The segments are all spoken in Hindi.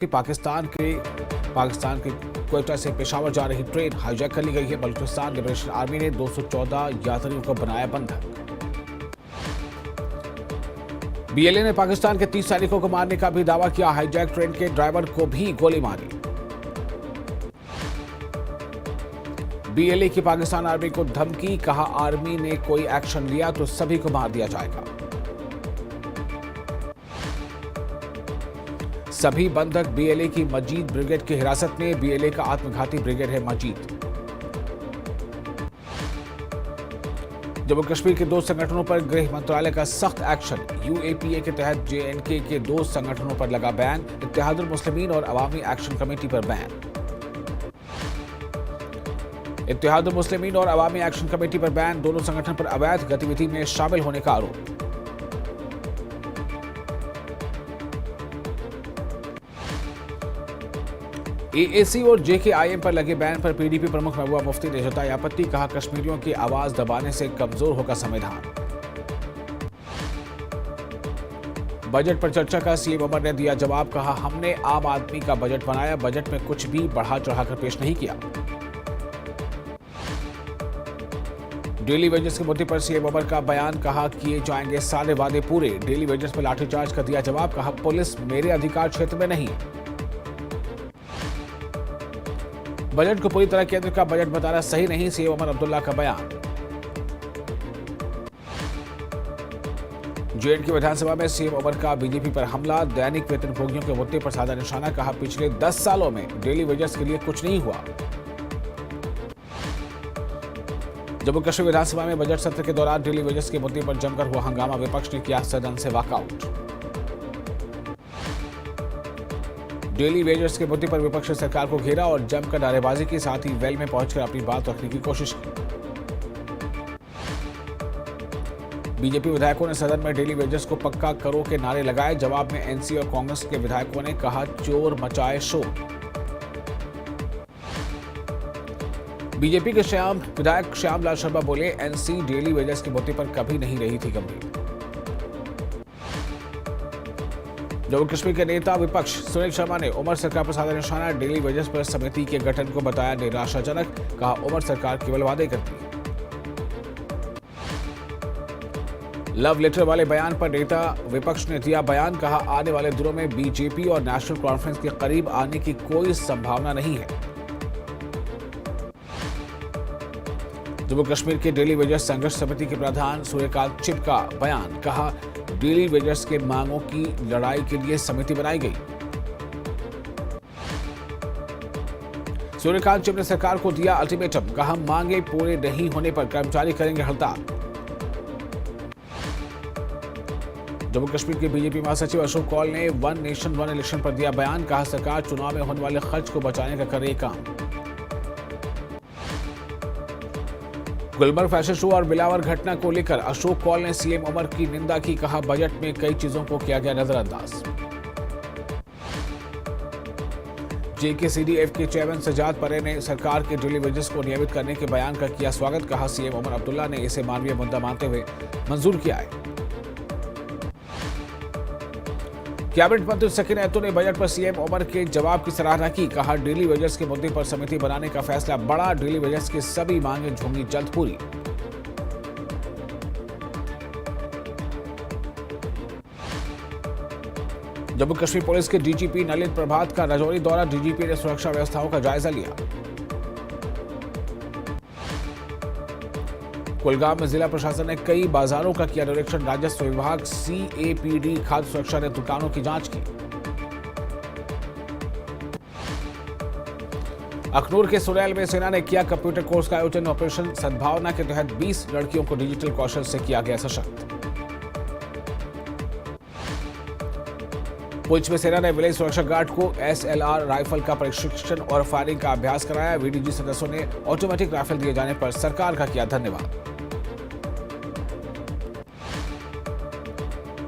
कि पाकिस्तान के क्वेटा से पेशावर जा रही ट्रेन हाईजैक कर ली गई है। बलूचिस्तान लिबरेशन आर्मी ने 214 यात्रियों को बनाया बंधक। बीएलए ने पाकिस्तान के 30 सैनिकों को मारने का भी दावा किया। हाईजैक ट्रेन के ड्राइवर को भी गोली मारी। बीएलए की पाकिस्तान आर्मी को धमकी, कहा आर्मी ने कोई एक्शन लिया तो सभी को मार दिया जाएगा। सभी बंधक बीएलए की मजीद ब्रिगेड की हिरासत में। बीएलए का आत्मघाती ब्रिगेड है मजीद। जम्मू कश्मीर के 2 संगठनों पर गृह मंत्रालय का सख्त एक्शन। यूएपीए के तहत जेएनके के 2 संगठनों पर लगा बैन। इत्तेहादुल मुस्लिमीन और अवामी एक्शन कमेटी पर बैन। इत्तेहादुल मुस्लिमीन और अवामी एक्शन कमेटी पर बैन। दोनों संगठन पर अवैध गतिविधि में शामिल होने का आरोप। एएसी और जेकेआईएम पर लगे बैन पर पीडीपी प्रमुख महबूबा मुफ्ती ने जताई आपत्ति। कहा कश्मीरियों की आवाज दबाने से कमजोर होगा संविधान। बजट पर चर्चा का सीएम उमर ने दिया जवाब। कहा हमने आम आदमी का बजट बनाया, बजट में कुछ भी बढ़ा चढ़ाकर पेश नहीं किया। डेली वेजेस के मुद्दे पर सीएम उमर का बयान। कहा किए जाएंगे सारे वादे पूरे। डेली वेजेस पर लाठीचार्ज का दिया जवाब। कहा पुलिस मेरे अधिकार क्षेत्र में नहीं। बजट को पूरी तरह केंद्र का बजट बताना सही नहीं, सीएम उमर अब्दुल्ला का बयान। जेएनके विधानसभा में सीएम उमर का बीजेपी पर हमला। दैनिक वेतनभोगियों के मुद्दे पर साधा निशाना। कहा पिछले 10 सालों में डेली वेजेस के लिए कुछ नहीं हुआ। जम्मू कश्मीर विधानसभा में बजट सत्र के दौरान डेली वेजेस के मुद्दे पर जमकर हुआ हंगामा। विपक्ष ने किया सदन से वॉकआउट। डेली वेजेस के मुद्दे पर विपक्ष ने सरकार को घेरा और जमकर नारेबाजी की, साथ ही वेल में पहुंचकर अपनी बात रखने की कोशिश की। बीजेपी विधायकों ने सदन में डेली वेजेस को पक्का करो के नारे लगाए। जवाब में एनसी और कांग्रेस के विधायकों ने कहा चोर मचाए शोर। बीजेपी के विधायक श्यामलाल शर्मा बोले एनसी डेली वेजेस के मुद्दे पर कभी नहीं रही थी गंभीर। जम्मू कश्मीर के नेता विपक्ष सुनील शर्मा ने उमर सरकार पर साधा निशाना। डेली वेजेस पर समिति के गठन को बताया निराशाजनक। कहा उमर सरकार केवल वादे करती है। लव लेटर वाले बयान पर नेता विपक्ष ने दिया बयान। कहा आने वाले दिनों में बीजेपी और नेशनल कॉन्फ्रेंस के करीब आने की कोई संभावना नहीं है। जम्मू कश्मीर के डेली वेजेस संघर्ष समिति के प्रधान सूर्यकांत चिब का बयान। कहा डेली वेजेस के मांगों की लड़ाई के लिए समिति बनाई गई। सूर्यकांत चिब ने सरकार को दिया अल्टीमेटम। कहा मांगे पूरे नहीं होने पर कर्मचारी करेंगे हड़ताल। जम्मू कश्मीर के बीजेपी महासचिव अशोक कौल ने वन नेशन वन इलेक्शन पर दिया बयान। कहा सरकार चुनाव में होने वाले खर्च को बचाने का करे काम। गुलमर्ग फैशन शो और बिलावर घटना को लेकर अशोक कौल ने सीएम उमर की निंदा की। कहा बजट में कई चीजों को किया गया नजरअंदाज। जेकेसीडीएफ के चेयरमैन सजाद परे ने सरकार के डेली वेजेस को नियमित करने के बयान का किया स्वागत। कहा सीएम उमर अब्दुल्ला ने इसे मानवीय मुद्दा मानते हुए मंजूर किया है। कैबिनेट मंत्री सकीन अहतू ने बजट पर सीएम उमर के जवाब की सराहना की। कहा डेली वेजेस के मुद्दे पर समिति बनाने का फैसला बड़ा। डेली वेजेस की सभी मांगें होंगी जल्द पूरी। जम्मू कश्मीर पुलिस के डीजीपी नलिन प्रभात का राजौरी दौरा। डीजीपी ने सुरक्षा व्यवस्थाओं का जायजा लिया। कुलगाम में जिला प्रशासन ने कई बाजारों का किया निरीक्षण। राजस्व विभाग सीएपीडी खाद्य सुरक्षा ने दुकानों की जांच की। अखनूर के सुरैल में सेना ने किया कंप्यूटर कोर्स का आयोजन। ऑपरेशन सद्भावना के तहत 20 लड़कियों को डिजिटल कौशल से किया गया सशक्त। पुंछ में सेना ने विलेज सुरक्षा गार्ड को एसएलआर राइफल का प्रशिक्षण और फायरिंग का अभ्यास कराया। वीडीजी सदस्यों ने ऑटोमेटिक राइफल दिए जाने पर सरकार का किया धन्यवाद।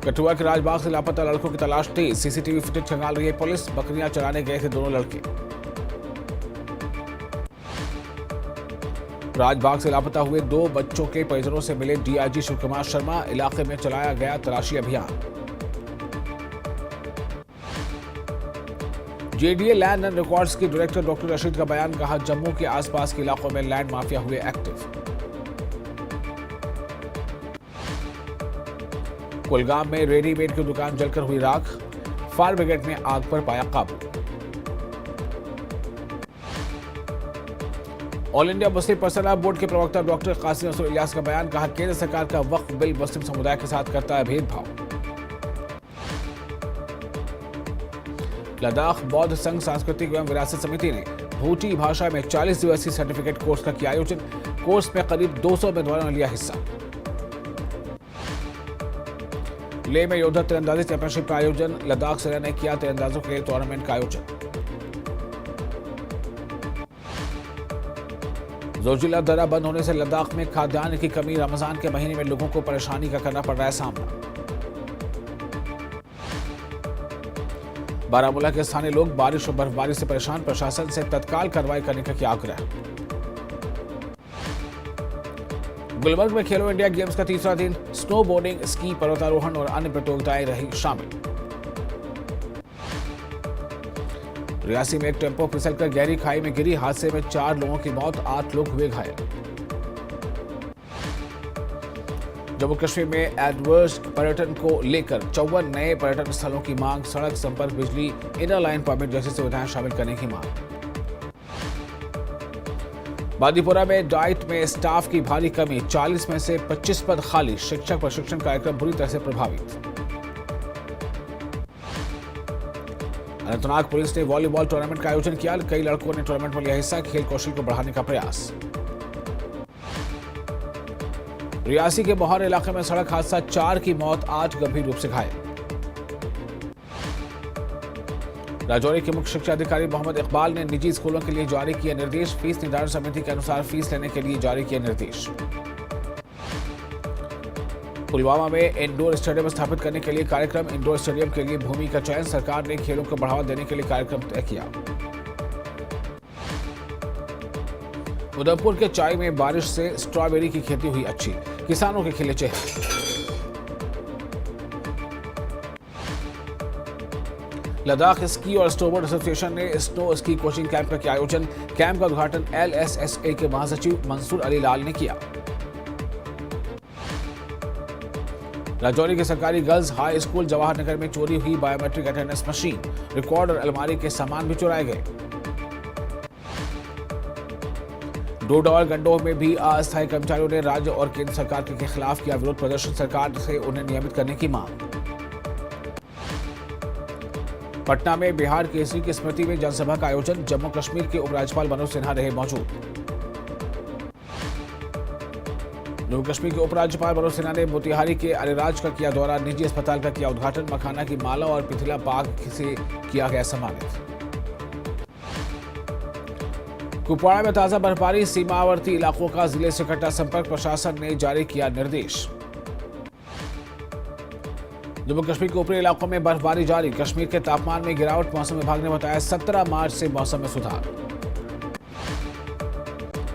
कठुआ के राजबाग से लापता लड़कों की तलाश तेज। सीसीटीवी फुटेज खंगाल रही है पुलिस। बकरियां चराने गए थे दोनों लड़के। राजबाग से लापता हुए 2 बच्चों के परिजनों से मिले डीआईजी शिव कुमार शर्मा। इलाके में चलाया गया तलाशी अभियान। जेडीए लैंड एंड रिकॉर्ड्स के डायरेक्टर डॉक्टर रशीद का बयान, कहा जम्मू के आसपास के इलाकों में लैंड माफिया हुए एक्टिव। कुलगाम में रेडीमेड की दुकान जलकर हुई राख, फायर ब्रिगेड ने आग पर पाया काबू। All India Muslim personal board के प्रवक्ता डॉक्टर कासिम नसूर इलियास का बयान, कहा केंद्र सरकार का वक्फ बिल मुस्लिम समुदाय के साथ करता है भेदभाव। लद्दाख बौद्ध संघ सांस्कृतिक एवं विरासत समिति ने भूटी भाषा में 40 दिवसीय सर्टिफिकेट कोर्स का किया आयोजन। कोर्स में करीब 200 उम्मीदवारों ने लिया हिस्सा। लेह में योद्धा तीरंदाजी चैंपियनशिप का आयोजन, लद्दाख सेना ने किया तीरंदाजों के लिए टूर्नामेंट का आयोजन। जोजिला दर्रा बंद होने से लद्दाख में खाद्यान्न की कमी, रमजान के महीने में लोगों को परेशानी का करना पड़ रहा है सामना। बारामूला के स्थानीय लोग बारिश और बर्फबारी से परेशान, प्रशासन से तत्काल कार्रवाई करने का किया आग्रह। गुलबर्ग में खेलो इंडिया गेम्स का तीसरा दिन, स्नो बोर्डिंग, स्की, पर्वतारोहण और अन्य प्रतियोगिताएं रही शामिल। रियासी में एक टेम्पो फिसलकर गहरी खाई में गिरी, हादसे में 4 लोगों की मौत, 8 लोग हुए घायल। जम्मू कश्मीर में एडवर्स पर्यटन को लेकर 54 नए पर्यटन स्थलों की मांग, सड़क संपर्क, बिजली, इनर लाइन परमिट जैसी सुविधाएं शामिल करने की मांग। बांदीपुरा में डाइट में स्टाफ की भारी कमी, 40 में से 25 पद खाली, शिक्षक प्रशिक्षण कार्यक्रम बुरी तरह से प्रभावित। अनंतनाग पुलिस ने वॉलीबॉल टूर्नामेंट का आयोजन किया, कई लड़कों ने टूर्नामेंट में लिया हिस्सा, खेल कौशल को बढ़ाने का प्रयास। रियासी के मोहर इलाके में सड़क हादसा, 4 की मौत, 8 गंभीर रूप से घायल। राजौरी के मुख्य शिक्षा अधिकारी मोहम्मद इकबाल ने निजी स्कूलों के लिए जारी किए निर्देश, फीस निर्धारण समिति के अनुसार फीस लेने के लिए जारी किए निर्देश। पुलवामा में इंडोर स्टेडियम स्थापित करने के लिए कार्यक्रम, इंडोर स्टेडियम के लिए भूमि का चयन, सरकार ने खेलों को बढ़ावा देने के लिए कार्यक्रम तय किया। उधमपुर के चाई में बारिश से स्ट्रॉबेरी की खेती हुई अच्छी, किसानों के खिले चेहरे। लद्दाख स्की और स्नोबोर्ड एसोसिएशन ने स्नो स्की कोचिंग कैंप का किया आयोजन, कैंप का उद्घाटन LSSA के महासचिव मंसूर अली लाल ने किया। राजौरी के सरकारी girls high school Jawahar Nagar में चोरी हुई बायोमेट्रिक अटेंडेंस मशीन, रिकॉर्ड और अलमारी के सामान भी चुराए गए। डोडा और गंडोह में भी अस्थायी कर्मचारियों ने राज्य और केंद्र सरकार के खिलाफ किया विरोध प्रदर्शन, सरकार से उन्हें नियमित करने की मांग। पटना में बिहार केसरी की स्मृति में जनसभा का आयोजन, जम्मू कश्मीर के उपराज्यपाल मनोज सिन्हा रहे मौजूद। जम्मू कश्मीर के उपराज्यपाल मनोज सिन्हा ने मोतिहारी के अलीराज का किया दौरा, निजी अस्पताल का किया उद्घाटन, मखाना की माला और पिथिला बाग से किया गया सम्मानित। कुपवाड़ा में ताजा बर्फबारी, सीमावर्ती इलाकों का जिले से कटा संपर्क, प्रशासन ने जारी किया निर्देश। जम्मू कश्मीर के ऊपरी इलाकों में बर्फबारी जारी, कश्मीर के तापमान में गिरावट, मौसम विभाग ने बताया 17 मार्च से मौसम में सुधार।